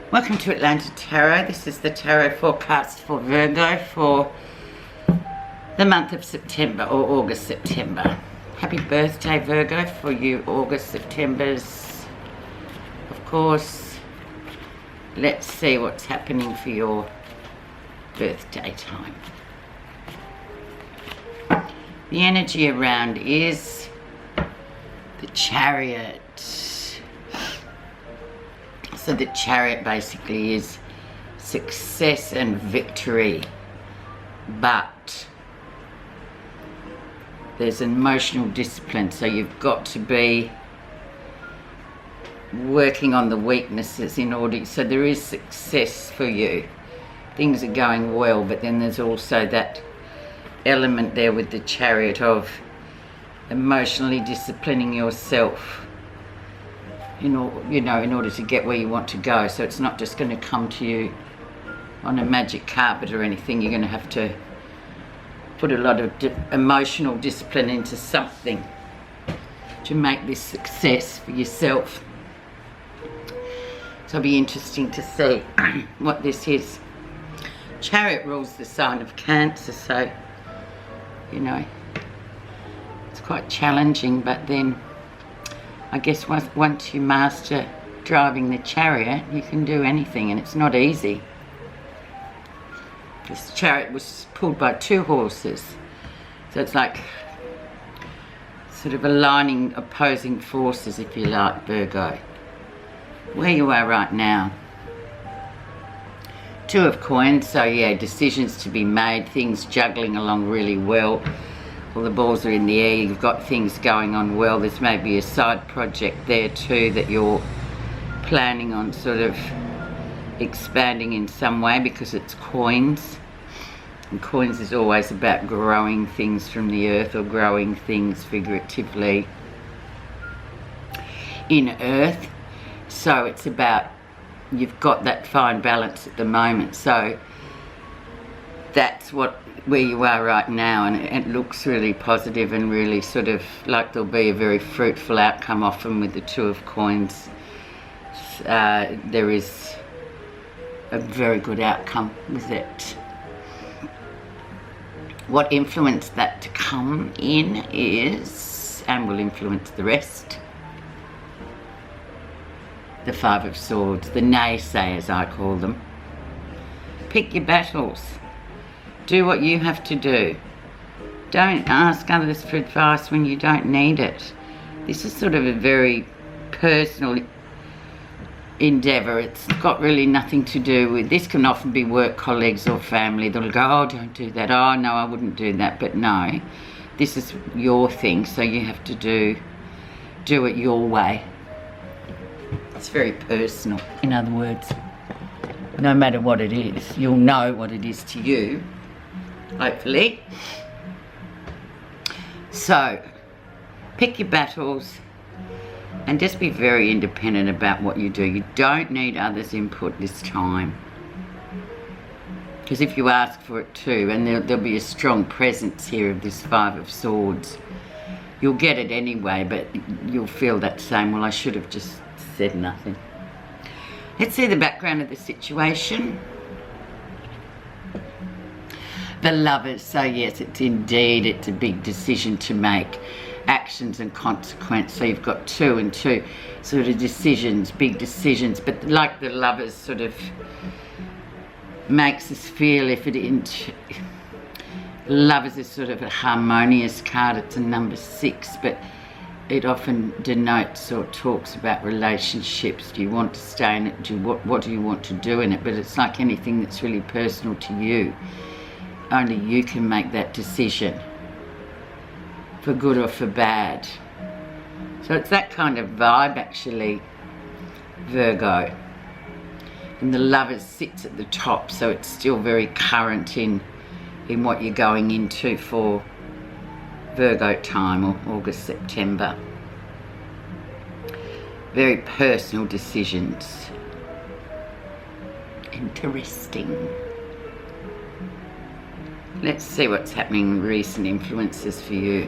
Welcome to Atlanta Tarot. This is the tarot forecast for Virgo for the month of September or August-September. Happy birthday, Virgo, for you August-Septembers. Of course, let's see what's happening for your birthday time. The energy around is the Chariot. So the Chariot basically is success and victory, but there's emotional discipline, so you've got to be working on the weaknesses in order, so there is success for you. Things are going well, but then there's also that element there with the Chariot of emotionally disciplining yourself in order to get where you want to go. So it's not just going to come to you on a magic carpet or anything. You're going to have to put a lot of emotional discipline into something to make this success for yourself. So it'll be interesting to see what this is. Chariot rules the sign of Cancer, so it's quite challenging, but then I guess once you master driving the Chariot, you can do anything, and it's not easy. This Chariot was pulled by two horses, so it's like sort of aligning opposing forces, if you like, Virgo. Where you are right now. Two of Coins, so yeah, decisions to be made, things juggling along really well. All the balls are in the air, you've got things going on well. There's maybe a side project there too that you're planning on sort of expanding in some way, because it's coins. And coins is always about growing things from the earth, or growing things figuratively in earth. So it's about, you've got that fine balance at the moment. So that's where you are right now, and it looks really positive and really sort of like there'll be a very fruitful outcome. Often with the Two of Coins, there is a very good outcome with it. What influenced that to come in is, and will influence the rest, the Five of Swords, the naysayers I call them. Pick your battles. Do what you have to do. Don't ask others for advice when you don't need it. This is sort of a very personal endeavour. It's got really nothing to do with, this can often be work colleagues or family that'll go, oh, don't do that. Oh, no, I wouldn't do that. But no, this is your thing, so you have to do it your way. It's very personal. In other words, no matter what it is, you'll know what it is to you, hopefully. So pick your battles and just be very independent about what you do. You don't need others' input this time, because if you ask for it too, and there'll be a strong presence here of this Five of Swords, you'll get it anyway, but you'll feel that same, well, I should have just said nothing. Let's see the background of the situation. The Lovers, so yes, it's a big decision to make, actions and consequence. So you've got 2 and 2 sort of decisions, big decisions, but like the Lovers sort of makes us feel, Lovers is sort of a harmonious card. It's a number 6, but it often denotes or talks about relationships. Do you want to stay in it? What do you want to do in it? But it's like anything that's really personal to you. Only you can make that decision, for good or for bad. So it's that kind of vibe, actually, Virgo. And the Lovers sits at the top, so it's still very current in what you're going into for Virgo time, or August, September. Very personal decisions. Interesting. Let's see what's happening, recent influences for you.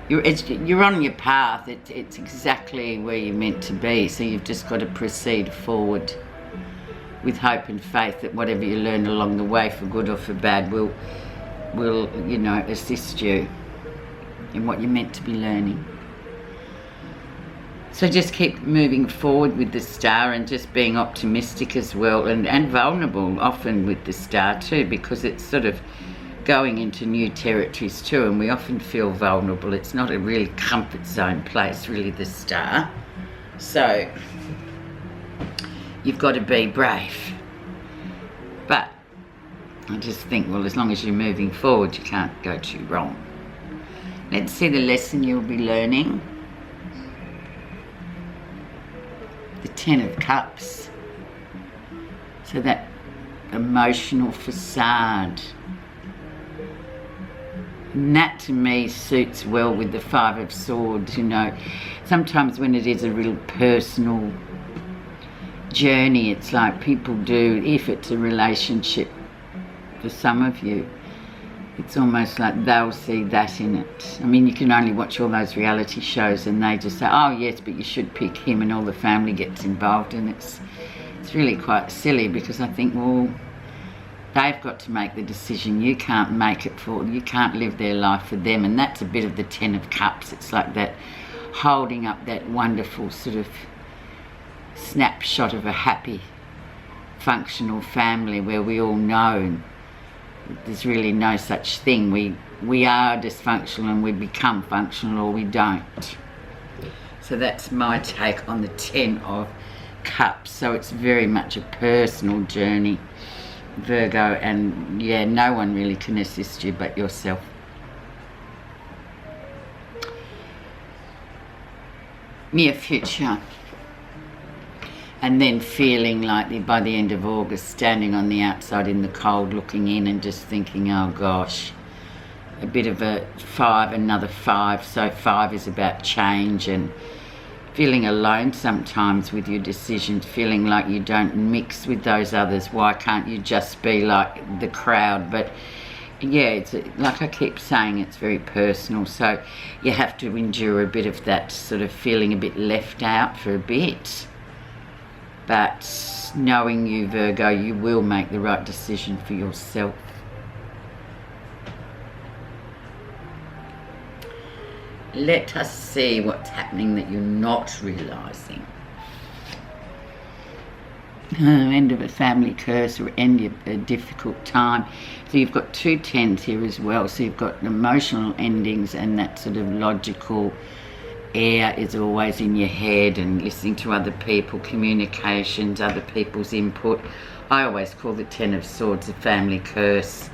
You're on your path. It's exactly where you're meant to be, so you've just got to proceed forward. with hope and faith that whatever you learn along the way, for good or for bad, will you know, assist you in what you're meant to be learning. So just keep moving forward with the star, and just being optimistic as well, and vulnerable often with the star too, because it's sort of going into new territories too, and we often feel vulnerable. It's not a really comfort zone place, really, the star. So you've got to be brave. But I just think, well, as long as you're moving forward, you can't go too wrong. Let's see the lesson you'll be learning. The 10 of Cups. So that emotional facade. And that to me suits well with the 5 of Swords, you know. Sometimes when it is a real personal journey, it's like people do, if it's a relationship for some of you, it's almost like they'll see that in it. I mean, you can only watch all those reality shows and they just say, oh yes, but you should pick him, and all the family gets involved, and it's really quite silly, because I think, well, they've got to make the decision. You can't make it for them. You can't live their life for them. And that's a bit of the 10 of Cups. It's like that, holding up that wonderful sort of snapshot of a happy, functional family where we all know there's really no such thing. We are dysfunctional and we become functional, or we don't. So that's my take on the 10 of Cups. So it's very much a personal journey, Virgo, and yeah, no one really can assist you but yourself. Near future. And then feeling like by the end of August, standing on the outside in the cold, looking in and just thinking, oh gosh, a bit of a 5, another 5. So 5 is about change, and feeling alone sometimes with your decisions, feeling like you don't mix with those others. Why can't you just be like the crowd? But yeah, it's like I keep saying, it's very personal. So you have to endure a bit of that sort of feeling a bit left out for a bit. But knowing you, Virgo, you will make the right decision for yourself. Let us see what's happening that you're not realising. End of a family curse, or end of a difficult time. So you've got 2 10s here as well. So you've got emotional endings, and that sort of logical air is always in your head, and listening to other people, communications, other people's input. I always call the 10 of Swords a family curse.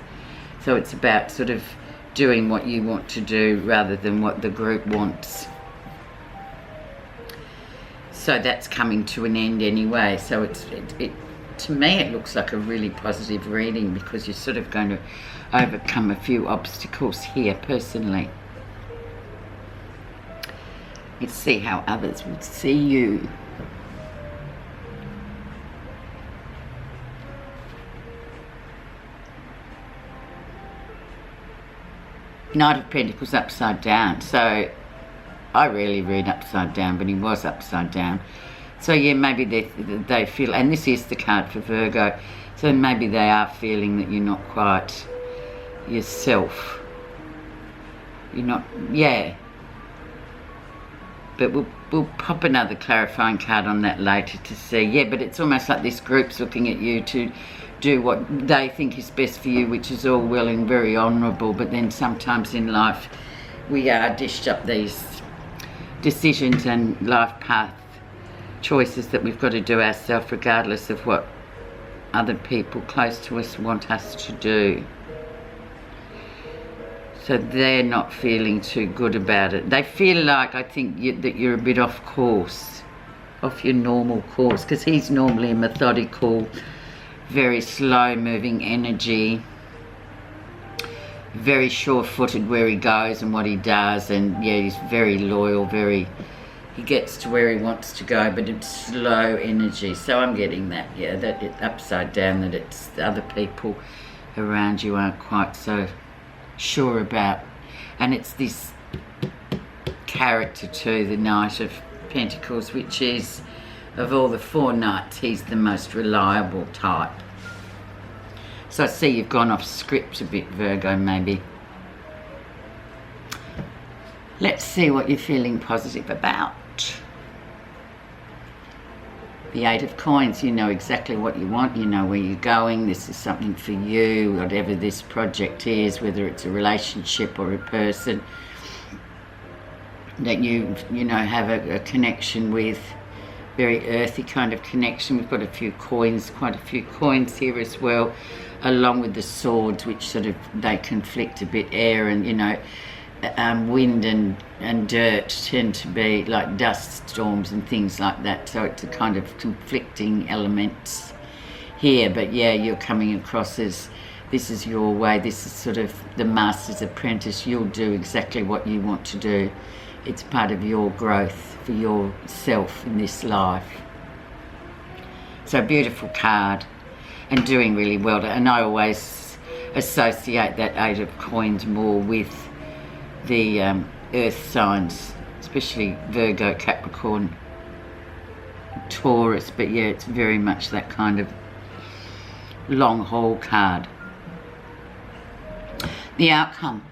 So it's about sort of doing what you want to do rather than what the group wants. So that's coming to an end anyway. So it to me it looks like a really positive reading, because you're sort of going to overcome a few obstacles here personally. Let's see how others would see you. Knight of Pentacles upside down. So I rarely read upside down, but he was upside down. So yeah, maybe they feel, and this is the card for Virgo, so maybe they are feeling that you're not quite yourself. You're not, yeah. But we'll pop another clarifying card on that later to see. Yeah, but it's almost like this group's looking at you to do what they think is best for you, which is all well and very honourable, but then sometimes in life we are dished up these decisions and life path choices that we've got to do ourselves, regardless of what other people close to us want us to do. So they're not feeling too good about it. They feel like, I think, that you're a bit off course, off your normal course, because he's normally a methodical, very slow-moving energy, very sure-footed where he goes and what he does, and yeah, he's very loyal, he gets to where he wants to go, but it's slow energy. So I'm getting that, yeah, that it's upside down, that it's the other people around you aren't quite so sure about. And it's this character too, the Knight of Pentacles, which is of all the 4 knights, he's the most reliable type. So I see you've gone off script a bit, Virgo, maybe. Let's see what you're feeling positive about. The 8 of Coins, you know exactly what you want, you know where you're going, this is something for you, whatever this project is, whether it's a relationship or a person that you know, have a connection with, very earthy kind of connection. We've got a few coins, quite a few coins here as well, along with the swords, which sort of, they conflict a bit. Air and, you know, wind and dirt tend to be like dust storms and things like that, so it's a kind of conflicting elements here. But yeah, you're coming across as this is your way, this is sort of the master's apprentice. You'll do exactly what you want to do. It's part of your growth for yourself in this life. So beautiful card and doing really well. And I always associate that 8 of Coins more with the earth signs, especially Virgo, Capricorn, Taurus. But yeah, it's very much that kind of long haul card. The outcome.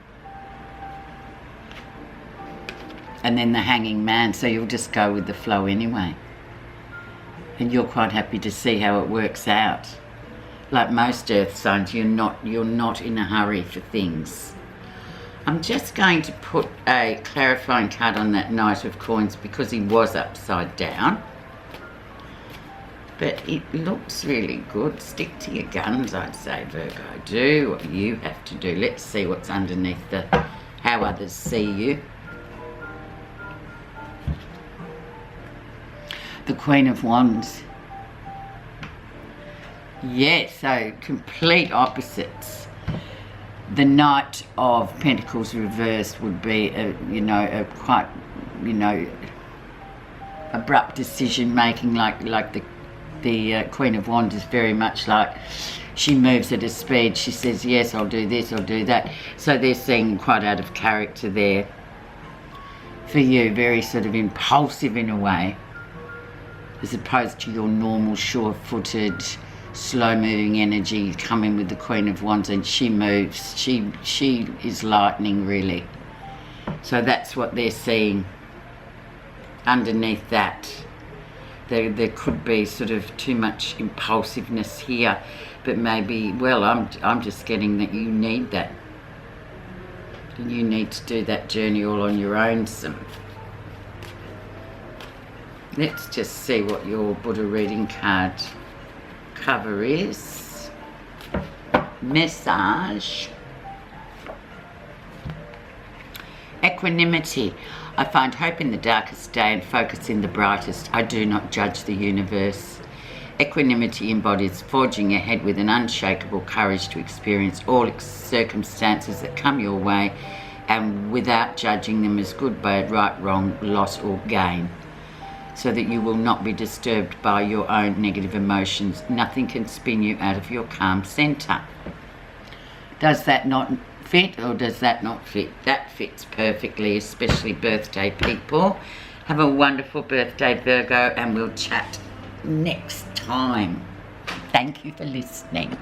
And then the Hanging Man, so you'll just go with the flow anyway. And you're quite happy to see how it works out. Like most earth signs, you're not in a hurry for things. I'm just going to put a clarifying card on that Knight of Coins because he was upside down. But it looks really good. Stick to your guns, I'd say, Virgo. Do what you have to do. Let's see what's underneath the how others see you. The Queen of Wands. Yes, so complete opposites. The Knight of Pentacles reversed would be a quite abrupt decision making, like the Queen of Wands is very much like she moves at a speed. She says, yes, I'll do this, I'll do that. So they're seeing quite out of character there for you, very sort of impulsive in a way, as opposed to your normal sure-footed, slow-moving energy. Come in with the Queen of Wands and she moves. She is lightning, really. So that's what they're seeing underneath that. There could be sort of too much impulsiveness here, but maybe, well, I'm just getting that you need that. And you need to do that journey all on your own. Let's just see what your Buddha reading card cover is. Message. Equanimity. I find hope in the darkest day and focus in the brightest. I do not judge the universe. Equanimity embodies forging ahead with an unshakable courage to experience all circumstances that come your way and without judging them as good, bad, right, wrong, loss or gain, so that you will not be disturbed by your own negative emotions. Nothing can spin you out of your calm centre. Does that not fit, or does that not fit? That fits perfectly, especially birthday people. Have a wonderful birthday, Virgo, and we'll chat next time. Thank you for listening.